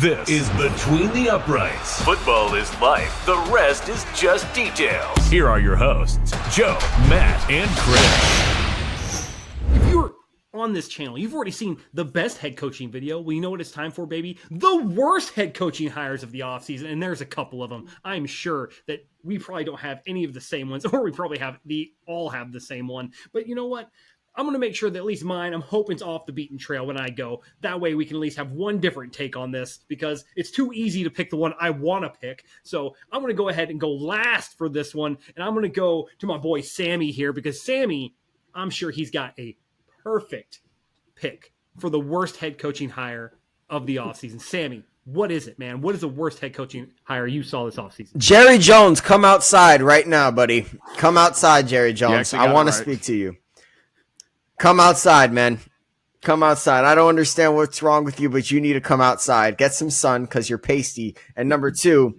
This is Between the Uprights. Football is life. The rest is just details. Here are your hosts, Joe, Matt, and Chris. If you're on this channel, you've already seen the best head coaching video. Well, you know what it's time for, baby? The worst head coaching hires of the offseason, and there's a couple of them. I'm sure that we probably don't have any of the same ones, or we probably all have the same one. But you know what? I'm going to make sure that at least mine, I'm hoping it's off the beaten trail when I go. That way we can at least have one different take on this because it's too easy to pick the one I want to pick. So I'm going to go ahead and go last for this one. And I'm going to go to my boy Sammy here because Sammy, I'm sure he's got a perfect pick for the worst head coaching hire of the offseason. Sammy, what is it, man? What is the worst head coaching hire you saw this offseason? Jerry Jones, come outside right now, buddy. Come outside, Jerry Jones. I want to speak to you. Come outside, man. Come outside. I don't understand what's wrong with you, but you need to come outside. Get some sun because you're pasty. And number two,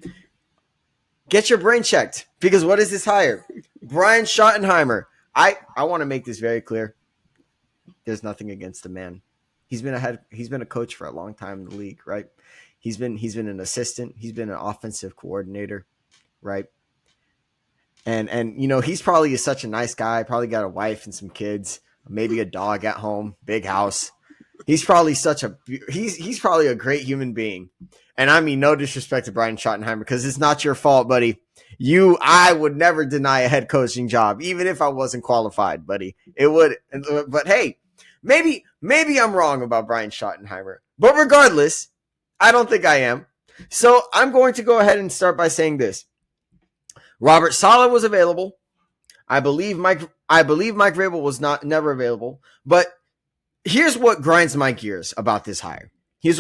get your brain checked because what is this hire? Brian Schottenheimer. I want to make this very clear. There's nothing against the man. He's been a coach for a long time in the league, right? He's been an assistant. He's been an offensive coordinator, right? And you know, he's probably such a nice guy. Probably got a wife and some kids. Maybe a dog at home, big house. He's probably he's probably a great human being. And I mean, no disrespect to Brian Schottenheimer because it's not your fault, buddy. I would never deny a head coaching job, even if I wasn't qualified, buddy. It would. But hey, maybe I'm wrong about Brian Schottenheimer. But regardless, I don't think I am. So I'm going to go ahead and start by saying this. Robert Saleh was available. I believe Mike Vrabel was never available, but here's what grinds my gears about this hire. You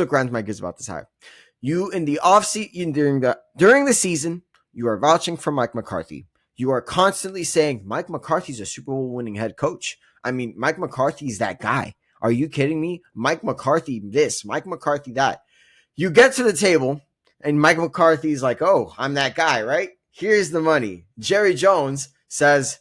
in the offseason during the season, you are vouching for Mike McCarthy. You are constantly saying Mike McCarthy's a Super Bowl winning head coach. I mean, Mike McCarthy's that guy. Are you kidding me? Mike McCarthy this, Mike McCarthy that. You get to the table and Mike McCarthy's like, "Oh, I'm that guy, right? Here's the money." Jerry Jones says,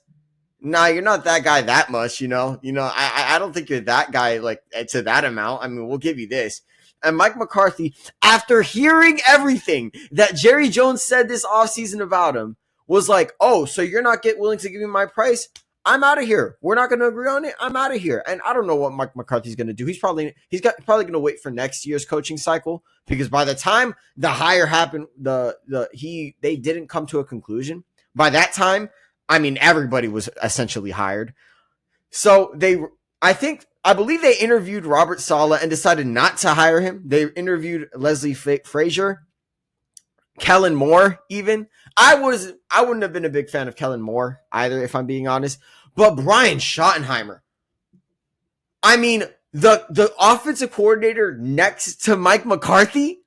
"Nah, you're not that guy that much, you know. I don't think you're that guy like to that amount. I mean, we'll give you this." And Mike McCarthy, after hearing everything that Jerry Jones said this offseason about him, was like, "Oh, so you're not willing to give me my price? I'm out of here. We're not going to agree on it. I'm out of here." And I don't know what Mike McCarthy's going to do. He's probably going to wait for next year's coaching cycle because by the time the hire happened, they didn't come to a conclusion. By that time, I mean, everybody was essentially hired. So I believe they interviewed Robert Saleh and decided not to hire him. They interviewed Leslie Frazier, Kellen Moore even. I wouldn't have been a big fan of Kellen Moore either, if I'm being honest. But Brian Schottenheimer, I mean, the offensive coordinator next to Mike McCarthy,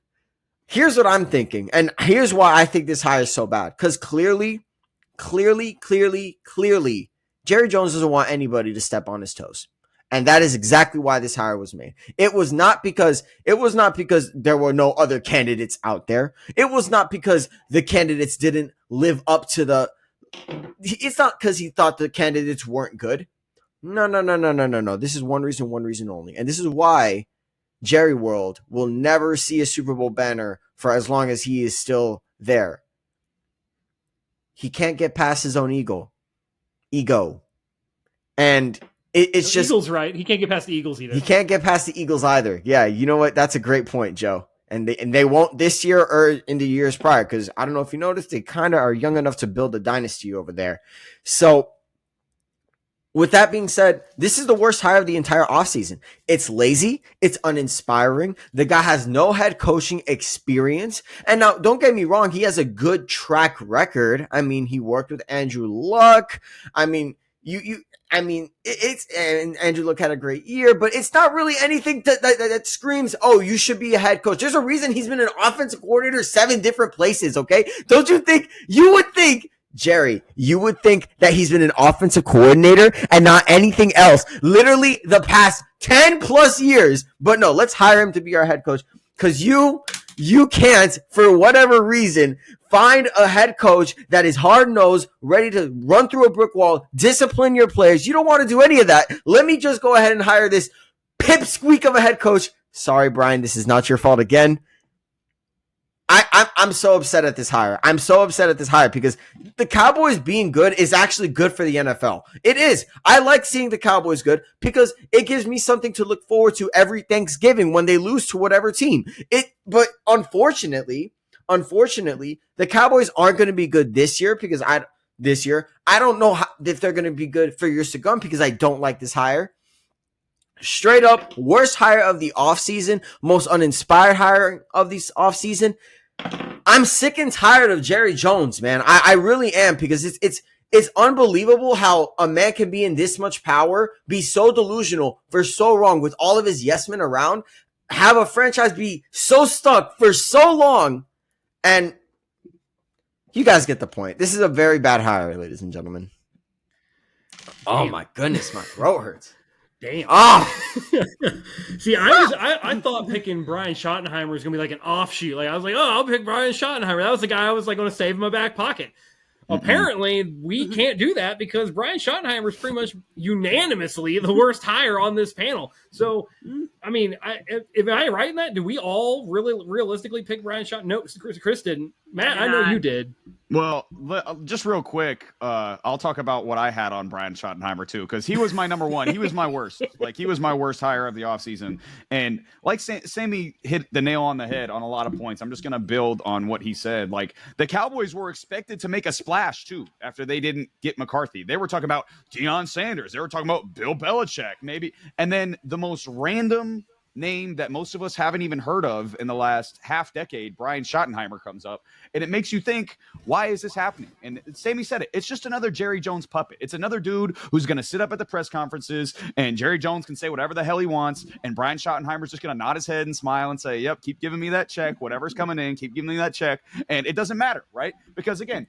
here's what I'm thinking. And here's why I think this hire is so bad. Because clearly, Jerry Jones doesn't want anybody to step on his toes. And that is exactly why this hire was made. It was not because there were no other candidates out there. It was not because the candidates didn't live up to it's not because he thought the candidates weren't good. No. This is one reason only. And this is why Jerry World will never see a Super Bowl banner for as long as he is still there. He can't get past his own ego. And it's just Eagles, right? He can't get past the Eagles either. He can't get past the Eagles either. Yeah, you know what? That's a great point, Joe. And they won't this year or in the years prior because I don't know if you noticed, they kind of are young enough to build a dynasty over there. So with that being said, this is the worst hire of the entire offseason. It's lazy. It's uninspiring. The guy has no head coaching experience. And now, don't get me wrong. He has a good track record. I mean, he worked with Andrew Luck. I mean, and Andrew Luck had a great year, but it's not really anything that screams, "Oh, you should be a head coach." There's a reason he's been an offensive coordinator 7 different places, okay? Don't you think, Jerry, you would think that he's been an offensive coordinator and not anything else, literally the past 10 plus years. But no, let's hire him to be our head coach because you can't, for whatever reason, find a head coach that is hard-nosed, ready to run through a brick wall, discipline your players. You don't want to do any of that. Let me just go ahead and hire this pipsqueak of a head coach. Sorry, Brian, this is not your fault again. I'm so upset at this hire. I'm so upset at this hire because the Cowboys being good is actually good for the NFL. It is. I like seeing the Cowboys good because it gives me something to look forward to every Thanksgiving when they lose to whatever team. But unfortunately, the Cowboys aren't going to be good this year because I don't know if they're going to be good for years to come because I don't like this hire. Straight up, worst hire of the offseason, most uninspired hire of this offseason. I'm sick and tired of Jerry Jones, man. I really am because it's unbelievable how a man can be in this much power, be so delusional for so long with all of his yes men around, have a franchise be so stuck for so long, and you guys get the point. This is a very bad hire, ladies and gentlemen. Oh my goodness, my throat hurts. Damn. Oh. See, I thought picking Brian Schottenheimer was gonna be like an offshoot. Like I was like, oh, I'll pick Brian Schottenheimer. That was the guy I was like going to save in my back pocket. Apparently, we can't do that because Brian Schottenheimer is pretty much unanimously the worst hire on this panel. So, I mean, if I right in that, do we all really realistically pick Brian Schottenheimer? No, Chris didn't. Matt, I know you did. Well, just real quick, I'll talk about what I had on Brian Schottenheimer too, because he was my number one. He was my worst. Like he was my worst hire of the offseason. And like Sammy hit the nail on the head on a lot of points. I'm just gonna build on what he said. Like the Cowboys were expected to make a splash too after they didn't get McCarthy. They were talking about Deion Sanders. They were talking about Bill Belichick, maybe. And then the most random name that most of us haven't even heard of in the last half decade, Brian Schottenheimer, comes up, and it makes you think, why is this happening? And Sammy said it. It's just another Jerry Jones puppet. It's another dude who's going to sit up at the press conferences, and Jerry Jones can say whatever the hell he wants, and Brian Schottenheimer's just going to nod his head and smile and say, yep, keep giving me that check. Whatever's coming in, keep giving me that check. And it doesn't matter, right? Because, again,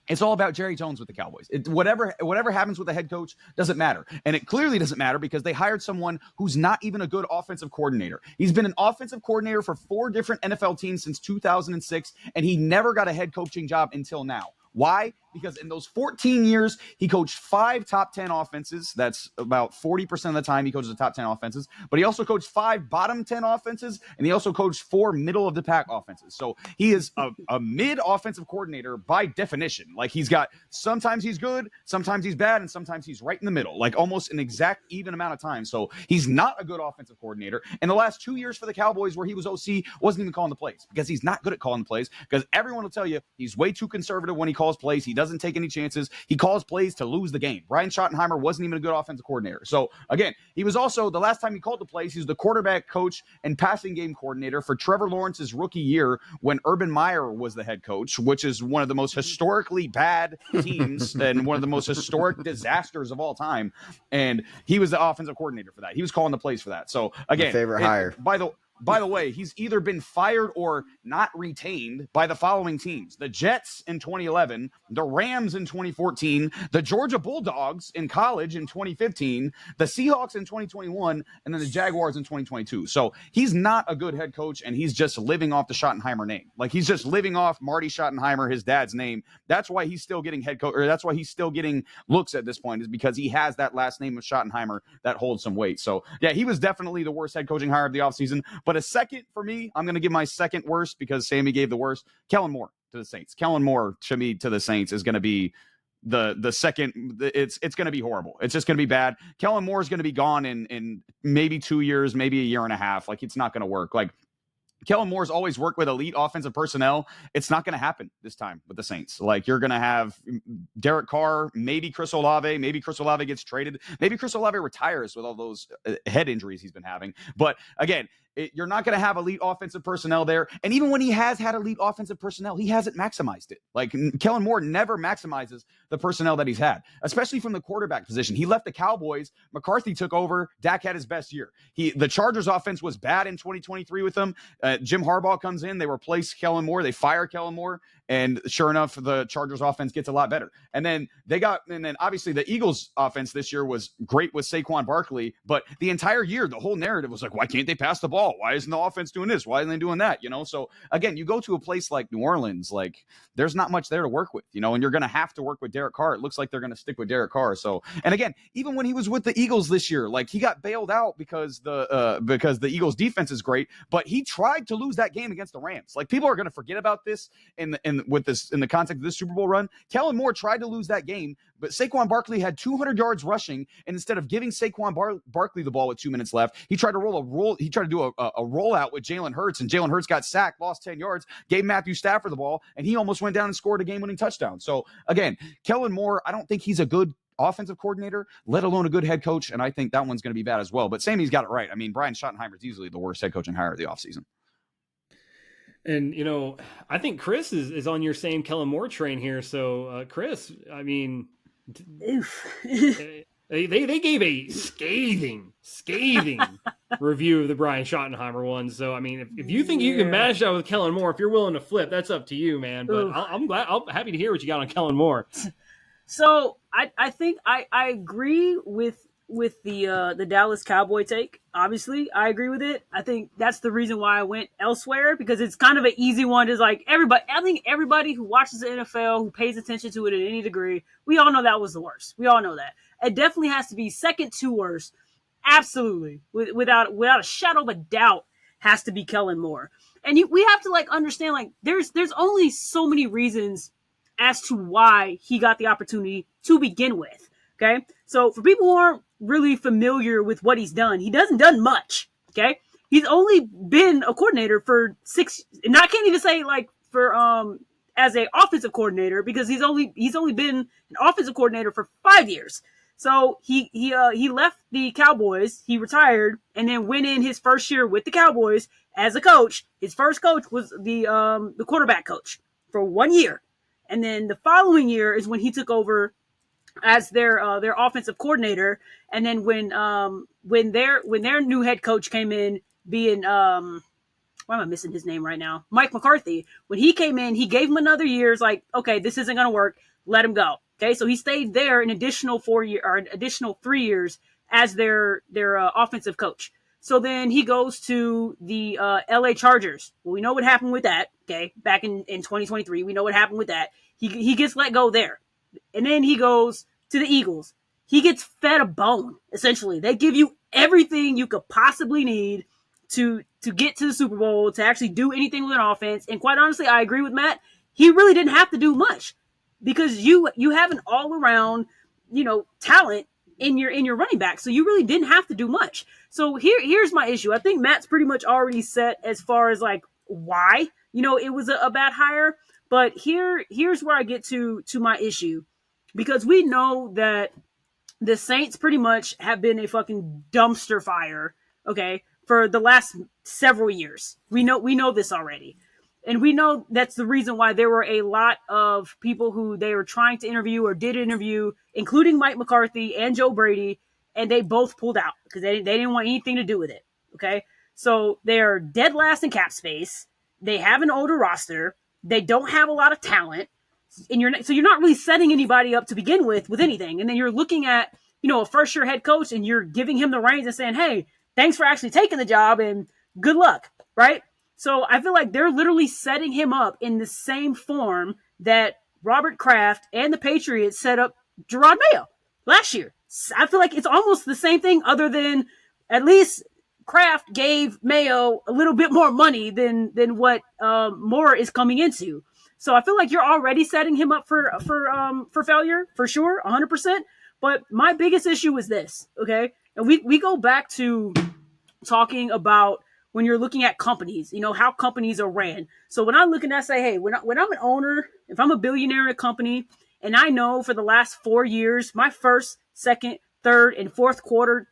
it's all about Jerry Jones with the Cowboys. Whatever happens with the head coach doesn't matter. And it clearly doesn't matter because they hired someone who's not even a good offensive coordinator. He's been an offensive coordinator for 4 different NFL teams since 2006, and he never got a head coaching job until now. Why? Because in those 14 years, he coached 5 top 10 offenses. That's about 40% of the time he coaches the top 10 offenses. But he also coached 5 bottom 10 offenses, and he also coached 4 middle-of-the-pack offenses. So he is a mid-offensive coordinator by definition. Like he's got, sometimes he's good, sometimes he's bad, and sometimes he's right in the middle, like almost an exact even amount of time. So he's not a good offensive coordinator. And the last 2 years for the Cowboys where he was OC, wasn't even calling the plays because he's not good at calling the plays because everyone will tell you he's way too conservative when he calls plays. He doesn't take any chances. He calls plays to lose the game. Brian Schottenheimer wasn't even a good offensive coordinator. So again, he was also, the last time he called the plays, he was the quarterback coach and passing game coordinator for Trevor Lawrence's rookie year when Urban Meyer was the head coach, which is one of the most historically bad teams and one of the most historic disasters of all time. And he was the offensive coordinator for that. He was calling the plays for that. So again, my favorite hire. By the way, he's either been fired or not retained by the following teams: the Jets in 2011, the Rams in 2014, the Georgia Bulldogs in college in 2015, the Seahawks in 2021, and then the Jaguars in 2022. So he's not a good head coach, and he's just living off the Schottenheimer name. Like he's just living off Marty Schottenheimer, his dad's name. That's why he's still getting head coach, or that's why he's still getting looks at this point, is because he has that last name of Schottenheimer that holds some weight. So yeah, he was definitely the worst head coaching hire of the offseason. But a second for me, I'm going to give my second worst because Sammy gave the worst. Kellen Moore to the Saints. Kellen Moore to me to the Saints is going to be the second. It's going to be horrible. It's just going to be bad. Kellen Moore is going to be gone in maybe 2 years, maybe a year and a half. Like it's not going to work. Like Kellen Moore's always worked with elite offensive personnel. It's not going to happen this time with the Saints. Like you're going to have Derek Carr, maybe Chris Olave. Maybe Chris Olave gets traded. Maybe Chris Olave retires with all those head injuries he's been having. But again, you're not going to have elite offensive personnel there. And even when he has had elite offensive personnel, he hasn't maximized it. Like Kellen Moore never maximizes the personnel that he's had, especially from the quarterback position. He left the Cowboys. McCarthy took over. Dak had his best year. The Chargers offense was bad in 2023 with him. Jim Harbaugh comes in. They replace Kellen Moore. They fire Kellen Moore. And sure enough, the Chargers offense gets a lot better. And then obviously the Eagles offense this year was great with Saquon Barkley, but the entire year, the whole narrative was like, why can't they pass the ball? Why isn't the offense doing this? Why aren't they doing that? So again, you go to a place like New Orleans, like there's not much there to work with, and you're going to have to work with Derek Carr. It looks like they're going to stick with Derek Carr. So, and again, even when he was with the Eagles this year, like he got bailed out because the Eagles defense is great, but he tried to lose that game against the Rams. Like people are going to forget about this in the context of this Super Bowl run. Kellen Moore tried to lose that game, but Saquon Barkley had 200 yards rushing, and instead of giving Saquon Barkley the ball with 2 minutes left, he tried to He tried to do a rollout with Jalen Hurts, and Jalen Hurts got sacked, lost 10 yards, gave Matthew Stafford the ball, and he almost went down and scored a game-winning touchdown. So again, Kellen Moore, I don't think he's a good offensive coordinator, let alone a good head coach, and I think that one's going to be bad as well. But Sammy's got it right. I mean, Brian Schottenheimer is easily the worst head coaching hire of the offseason. And, I think Chris is on your same Kellen Moore train here. So, Chris, I mean, they gave a scathing review of the Brian Schottenheimer one. So, I mean, if you think you can match that with Kellen Moore, if you're willing to flip, that's up to you, man. But I'm happy to hear what you got on Kellen Moore. So I think I agree with the Dallas Cowboy take. Obviously, I agree with it. I think that's the reason why I went elsewhere, because it's kind of an easy one. Is like I think everybody who watches the NFL, who pays attention to it in any degree, we all know that was the worst. We all know that. It definitely has to be second to worst. Absolutely, without a shadow of a doubt, has to be Kellen Moore. And we have to understand there's only so many reasons as to why he got the opportunity to begin with. Okay. So for people who aren't really familiar with what he's done, he hasn't done much. Okay. He's only been a coordinator for 6, and I can't even say as a offensive coordinator, because he's only been an offensive coordinator for 5 years. So he left the Cowboys, he retired, and then went in his first year with the Cowboys as a coach. His first coach was the quarterback coach for 1 year. And then the following year is when he took over as their offensive coordinator. And then when their new head coach came in, being why am I missing his name right now? Mike McCarthy. When he came in, he gave him another year. It's like, okay, this isn't going to work. Let him go. Okay, so he stayed there an additional 3 years as their offensive coach. So then he goes to the LA Chargers. Well, we know what happened with that. Okay, back in 2023, we know what happened with that. He gets let go there. And then he goes to the Eagles. He gets fed a bone, essentially. They give you everything you could possibly need to get to the Super Bowl, to actually do anything with an offense. And quite honestly, I agree with Matt. He really didn't have to do much, because you have an all-around, talent in your running back. So you really didn't have to do much. So here's my issue. I think Matt's pretty much already set as far as why, it was a bad hire. But here's where I get to my issue, because we know that the Saints pretty much have been a fucking dumpster fire, okay, for the last several years. We know this already. And we know that's the reason why there were a lot of people who they were trying to interview or did interview, including Mike McCarthy and Joe Brady, and they both pulled out because they didn't want anything to do with it, okay? So they're dead last in cap space. They have an older roster. They don't have a lot of talent. And you're not really setting anybody up to begin with anything. And then you're looking at, a first-year head coach, and you're giving him the reins and saying, hey, thanks for actually taking the job and good luck, right? So I feel like they're literally setting him up in the same form that Robert Kraft and the Patriots set up Gerard Mayo last year. I feel like it's almost the same thing, other than at least Kraft gave Mayo a little bit more money than what Moore is coming into. So I feel like you're already setting him up for failure, for sure, 100%. But my biggest issue is this, okay? And we go back to talking about when you're looking at companies, how companies are ran. So when I look and I say, hey, when I'm an owner, if I'm a billionaire in a company, and I know for the last 4 years, my first, second, third, and fourth quarter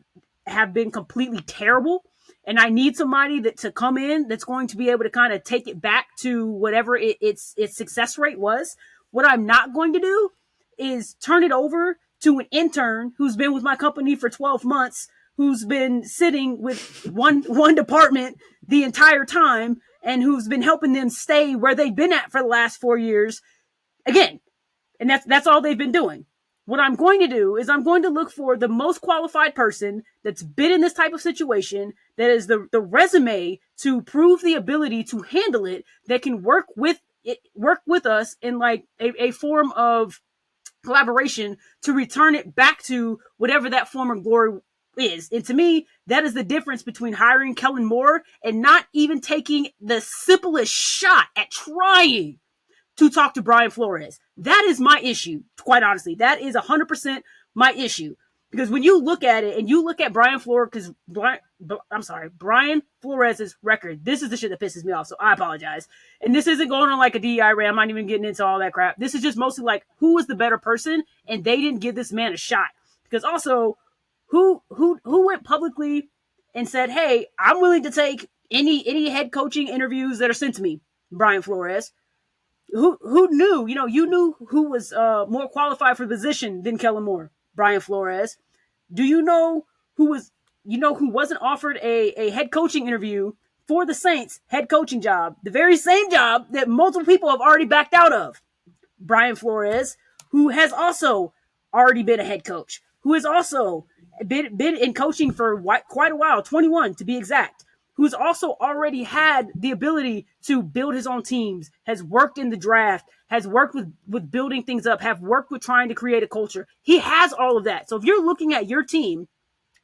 have been completely terrible, and I need somebody to come in that's going to be able to kind of take it back to whatever its success rate was, what I'm not going to do is turn it over to an intern who's been with my company for 12 months, who's been sitting with one department the entire time, and who's been helping them stay where they've been at for the last 4 years. Again, and that's all they've been doing. What I'm going to do is I'm going to look for the most qualified person that's been in this type of situation, that is the resume to prove the ability to handle it, that can work with us in like a form of collaboration to return it back to whatever that former glory is. And to me, that is the difference between hiring Kellen Moore and not even taking the simplest shot at trying to talk to Brian Flores. That is my issue, quite honestly. That is 100% my issue. Because when you look at it and you look at Brian Flores' record, this is the shit that pisses me off, so I apologize. And this isn't going on like a DEI rant. I'm not even getting into all that crap. This is just mostly like, who was the better person, and they didn't give this man a shot. Because also, who went publicly and said, hey, I'm willing to take any head coaching interviews that are sent to me? Brian Flores. Who knew? You knew who was more qualified for the position than Kellen Moore? Brian Flores. Do you know who wasn't offered a head coaching interview for the Saints head coaching job? The very same job that multiple people have already backed out of. Brian Flores, who has also already been a head coach, who has also been in coaching for quite a while, 21 to be exact, who's also already had the ability to build his own teams, has worked in the draft, has worked with building things up, have worked with trying to create a culture. He has all of that. So if you're looking at your team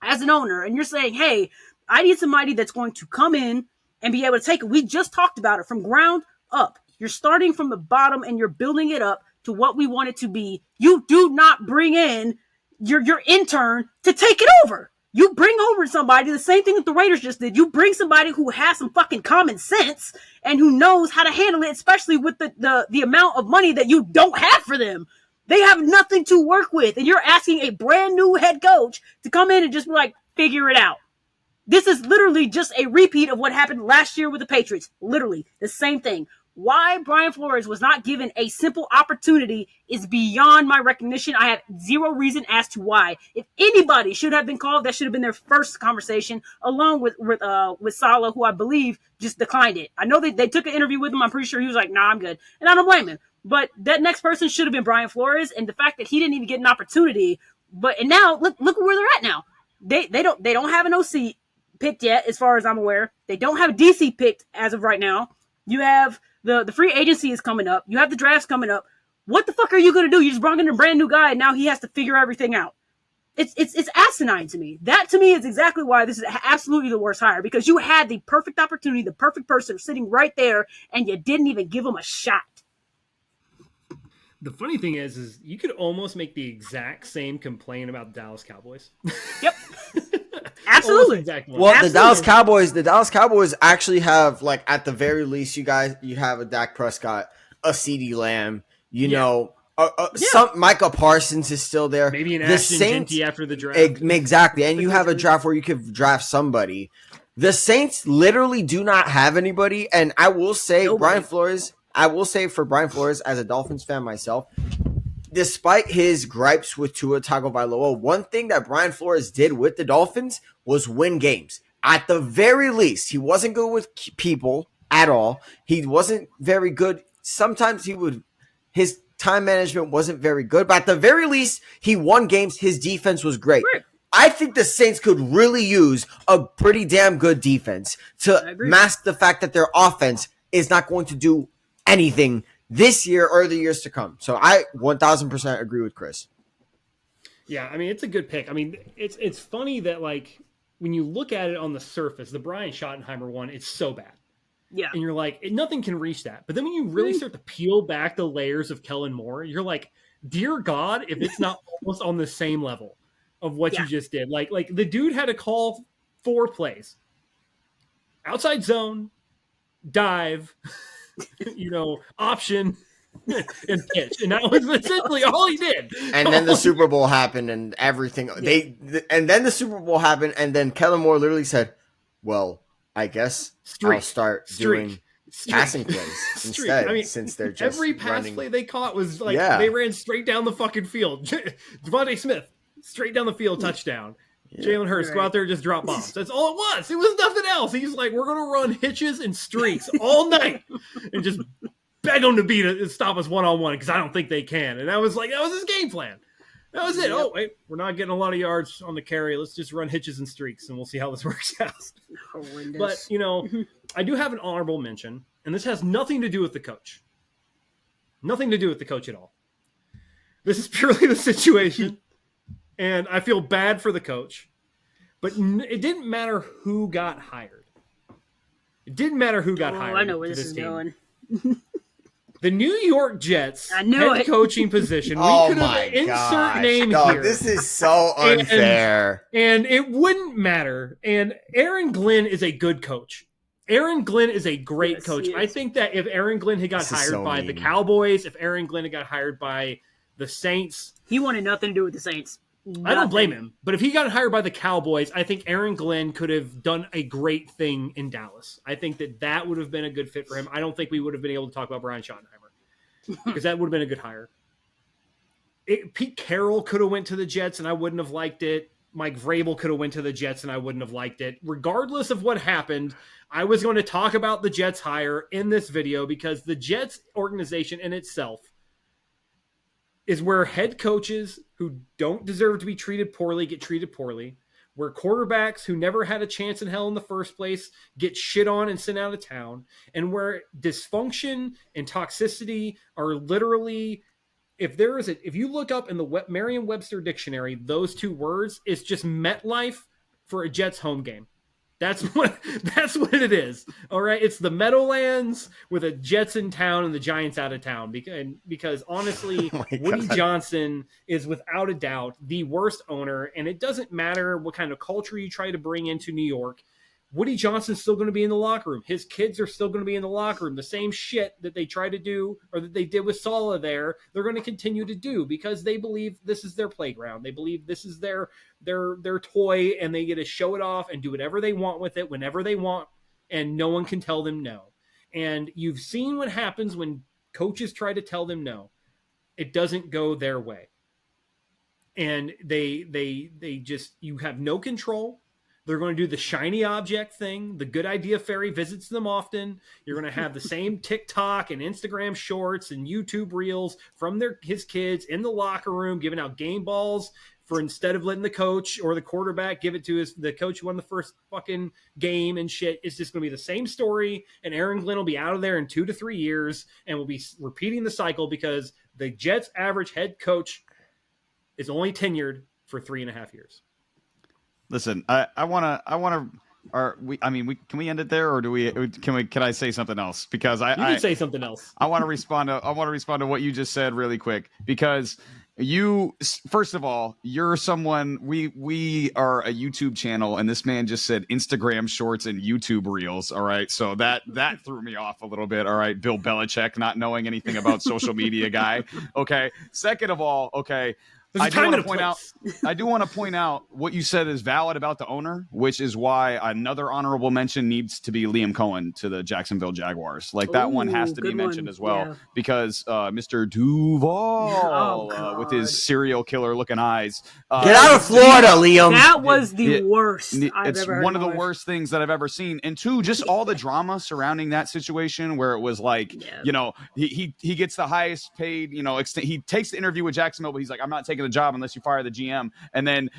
as an owner and you're saying, hey, I need somebody that's going to come in and be able to take it. We just talked about it from ground up. You're starting from the bottom and you're building it up to what we want it to be. You do not bring in your intern to take it over. You bring over somebody, the same thing that the Raiders just did. You bring somebody who has some fucking common sense and who knows how to handle it, especially with the amount of money that you don't have for them. They have nothing to work with. And you're asking a brand new head coach to come in and just be like, figure it out. This is literally just a repeat of what happened last year with the Patriots. Literally the same thing. Why Brian Flores was not given a simple opportunity is beyond my recognition. I have zero reason as to why. If anybody should have been called, that should have been their first conversation, along with Saleh, who I believe just declined it. I know they took an interview with him. I'm pretty sure he was like, nah, I'm good. And I don't blame him. But that next person should have been Brian Flores. And the fact that he didn't even get an opportunity, and now look where they're at now. They don't have an OC picked yet, as far as I'm aware. They don't have a DC picked as of right now. You have the free agency is coming up. You have the drafts coming up. What the fuck are you going to do? You just brought in a brand new guy, and now he has to figure everything out. It's asinine to me. That, to me, is exactly why this is absolutely the worst hire, because you had the perfect opportunity, the perfect person sitting right there, and you didn't even give him a shot. The funny thing is you could almost make the exact same complaint about the Dallas Cowboys. Yep. Absolutely. Well, absolutely. The Dallas Cowboys actually have, like, at the very least, you have a Dak Prescott, a CeeDee Lamb, some Micah Parsons is still there. Maybe an Ashton Jeanty after the draft. Exactly. And you have a draft where you could draft somebody. The Saints literally do not have anybody. And I will say, Brian Flores, for Brian Flores, as a Dolphins fan myself, despite his gripes with Tua Tagovailoa, one thing that Brian Flores did with the Dolphins was win games. At the very least, he wasn't good with people at all. He wasn't very good. Sometimes his time management wasn't very good, but at the very least, he won games. His defense was great. Right. I think the Saints could really use a pretty damn good defense to mask the fact that their offense is not going to do anything this year or the years to come. So I 1000% agree with Chris. Yeah, I mean, it's a good pick. I mean, it's funny that, like, when you look at it on the surface, the Brian Schottenheimer one, it's so bad. Yeah. And you're like, nothing can reach that. But then when you really start to peel back the layers of Kellen Moore, you're like, dear God, if it's not almost on the same level of what you just did. Like the dude had to call 4 plays. Outside zone, dive, option, and pitch. And that was essentially all he did. And then the Super Bowl happened and everything. And then the Super Bowl happened, and then Kellen Moore literally said, well, I guess I'll start doing passing plays instead. I mean, since they're just every pass running. play they caught was like they ran straight down the fucking field. Devontae Smith, straight down the field, touchdown. Jalen Hurts, go out there and just drop bombs. That's all it was. It was nothing else. He's like, we're going to run hitches and streaks all night and just beg them to stop us one-on-one because I don't think they can. And that was his game plan. That was it. Yep. Oh, wait, we're not getting a lot of yards on the carry. Let's just run hitches and streaks, and we'll see how this works out. Horrendous. But, I do have an honorable mention, and this has nothing to do with the coach. Nothing to do with the coach at all. This is purely the situation. And I feel bad for the coach, but it didn't matter who got hired. It didn't matter who got hired. I know where this is going. The New York Jets head coaching position. We could have insert name here. This is so unfair. And it wouldn't matter. And Aaron Glenn is a good coach. Aaron Glenn is a great coach. I think that if Aaron Glenn had got hired by the Cowboys, if Aaron Glenn had got hired by the Saints, he wanted nothing to do with the Saints. I don't blame him. But if he got hired by the Cowboys, I think Aaron Glenn could have done a great thing in Dallas. I think that would have been a good fit for him. I don't think we would have been able to talk about Brian Schottenheimer because that would have been a good hire. Pete Carroll could have went to the Jets, and I wouldn't have liked it. Mike Vrabel could have went to the Jets, and I wouldn't have liked it. Regardless of what happened, I was going to talk about the Jets hire in this video because the Jets organization in itself is where head coaches who don't deserve to be treated poorly get treated poorly, where quarterbacks who never had a chance in hell in the first place get shit on and sent out of town, and where dysfunction and toxicity are literally, if you look up in the Merriam-Webster dictionary, those two words, it's just MetLife for a Jets home game. That's what it is. All right. It's the Meadowlands with the Jets in town and the Giants out of town. Because honestly, Woody Johnson is without a doubt the worst owner. And it doesn't matter what kind of culture you try to bring into New York. Woody Johnson's still going to be in the locker room. His kids are still going to be in the locker room. The same shit that they try to do or that they did with Saleh there, they're going to continue to do because they believe this is their playground. They believe this is their toy and they get to show it off and do whatever they want with it whenever they want, and no one can tell them no. And you've seen what happens when coaches try to tell them no. It doesn't go their way. And they just, you have no control. They're going to do the shiny object thing. The good idea fairy visits them often. You're going to have the same TikTok and Instagram shorts and YouTube reels from his kids in the locker room, giving out game balls for instead of letting the coach or the quarterback give it to the coach who won the first fucking game and shit. It's just going to be the same story. And Aaron Glenn will be out of there in 2 to 3 years and will be repeating the cycle because the Jets average head coach is only tenured for 3.5 years. Listen, I want to. Can we end it there, or can I say something else? Because you can say something else. I want to respond to what you just said really quick, because first of all, you're someone, we are a YouTube channel, and this man just said Instagram shorts and YouTube reels. All right. So that threw me off a little bit. All right. Bill Belichick, not knowing anything about social media guy. Okay. Second of all, okay. I do want to point out what you said is valid about the owner, which is why another honorable mention needs to be Liam Cohen to the Jacksonville Jaguars. That one has to be mentioned as well, because Mr. Duval with his serial killer looking eyes. Get out of Florida, Liam. That was the worst I've ever heard. It's one of the worst things that I've ever seen. And two, just all the drama surrounding that situation where it was like, he gets the highest paid, he takes the interview with Jacksonville, but he's like, I'm not taking the job unless you fire the GM, and then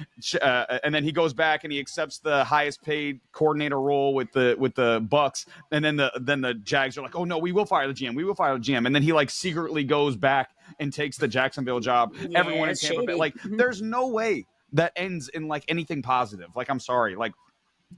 he goes back and he accepts the highest paid coordinator role with the Bucks, and then the Jags are like, oh no, we will fire the GM, and then he secretly goes back and takes the Jacksonville job. Everyone in Tampa Bay, there's no way that ends in anything positive. I'm sorry,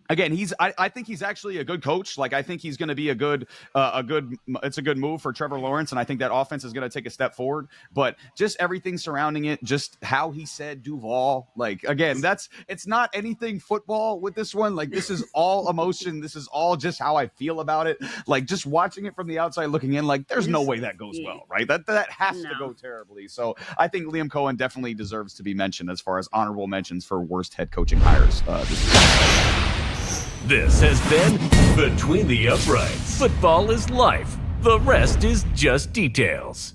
again, I think he's actually a good coach. I think he's going to be it's a good move for Trevor Lawrence. And I think that offense is going to take a step forward, but just everything surrounding it, just how he said Duval, again, it's not anything football with this one. This is all emotion. This is all just how I feel about it. Just watching it from the outside looking in, there's no way that goes well, right? That has to go terribly. So I think Liam Cohen definitely deserves to be mentioned as far as honorable mentions for worst head coaching hires this year. This has been Between the Uprights. Football is life. The rest is just details.